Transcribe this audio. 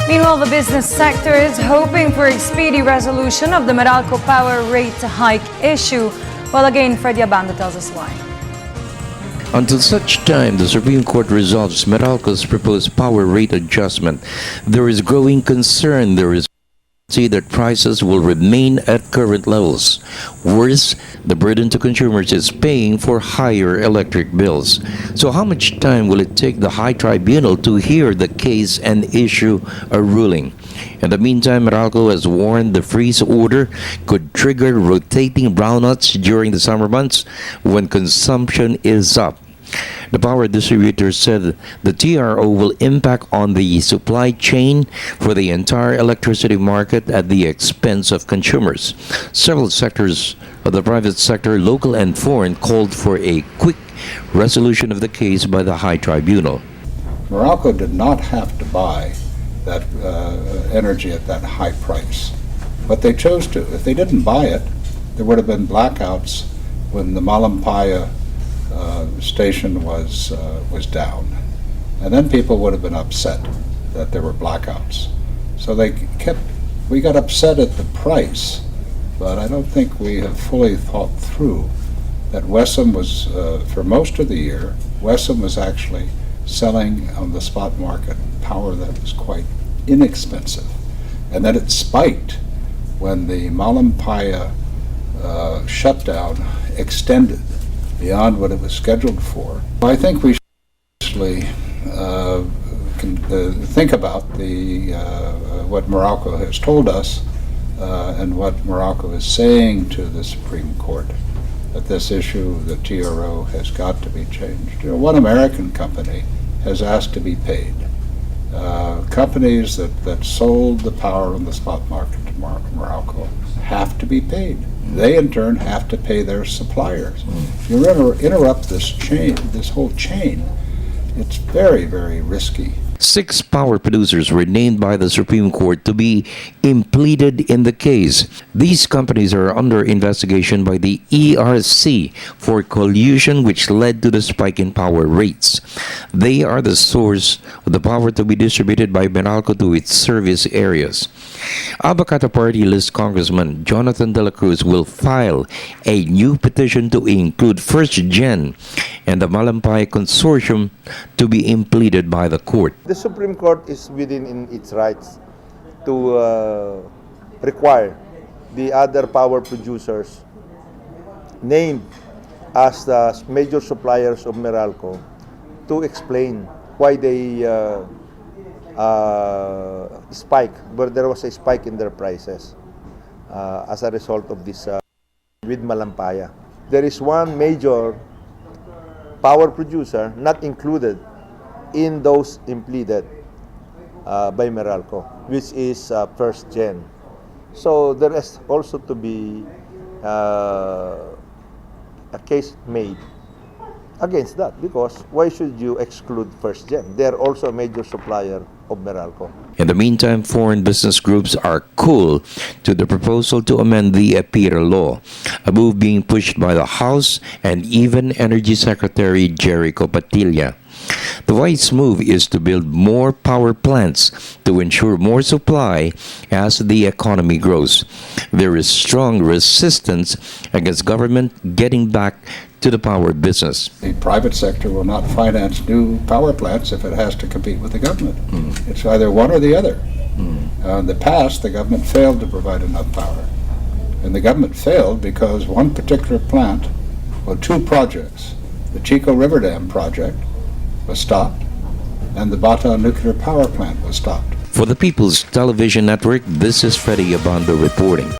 Meanwhile, the business sector is hoping for a speedy resolution of the MERALCO power rate hike issue. Well, again, Freddie Abando tells us why. Until such time the Supreme Court resolves MERALCO's proposed power rate adjustment, there is growing concern that prices will remain at current levels. Worse, the burden to consumers is paying for higher electric bills. So how much time will it take the High Tribunal to hear the case and issue a ruling? In the meantime, MERALCO has warned the freeze order could trigger rotating brownouts during the summer months when consumption is up. The power distributor said the TRO will impact on the supply chain for the entire electricity market at the expense of consumers. Several sectors of the private sector, local and foreign, called for a quick resolution of the case by the High Tribunal. Morocco did not have to buy that energy at that high price, but they chose to. If they didn't buy it, there would have been blackouts when the Malampaya station was down, and then people would have been upset that there were blackouts. So we got upset at the price, but I don't think we have fully thought through that Wesum was, for most of the year, Wesum was actually selling on the spot market power that was quite inexpensive, and then it spiked when the Malampaya shutdown extended beyond what it was scheduled for. I think we should actually think about what Morocco has told us and what Morocco is saying to the Supreme Court, that this issue, the TRO, has got to be changed. You know, one American company has asked to be paid. Companies that sold the power on the spot market to Morocco have to be paid. They in turn have to pay their suppliers. If you interrupt this whole chain, it's very, very risky. 6 power producers were named by the Supreme Court to be impleaded in the case. These companies are under investigation by the ERC for collusion, which led to the spike in power rates. They are the source of the power to be distributed by MERALCO to its service areas. Abacata Party List Congressman Jonathan De La Cruz will file a new petition to include First Gen and the Malampaya Consortium to be impleaded by the court. The Supreme Court is within its rights to require the other power producers named as the major suppliers of MERALCO to explain why they spike, where there was a spike in their prices as a result of this with Malampaya. There is one major power producer not included in those impleaded by MERALCO, which is First Gen. So there is also to be a case made against that, because why should you exclude First Gen? They are also a major supplier of MERALCO. In the meantime, foreign business groups are cool to the proposal to amend the APIRA law, a move being pushed by the House and even Energy Secretary Jericho Padilla. The wise move is to build more power plants to ensure more supply as the economy grows. There is strong resistance against government getting back to the power business. The private sector will not finance new power plants if it has to compete with the government. It's either one or the other. In the past, the government failed to provide enough power. And the government failed because one particular plant, well, 2 projects, the Chico River Dam project was stopped, and the Balitaan nuclear power plant was stopped. For the People's Television Network, this is Freddie Abando reporting.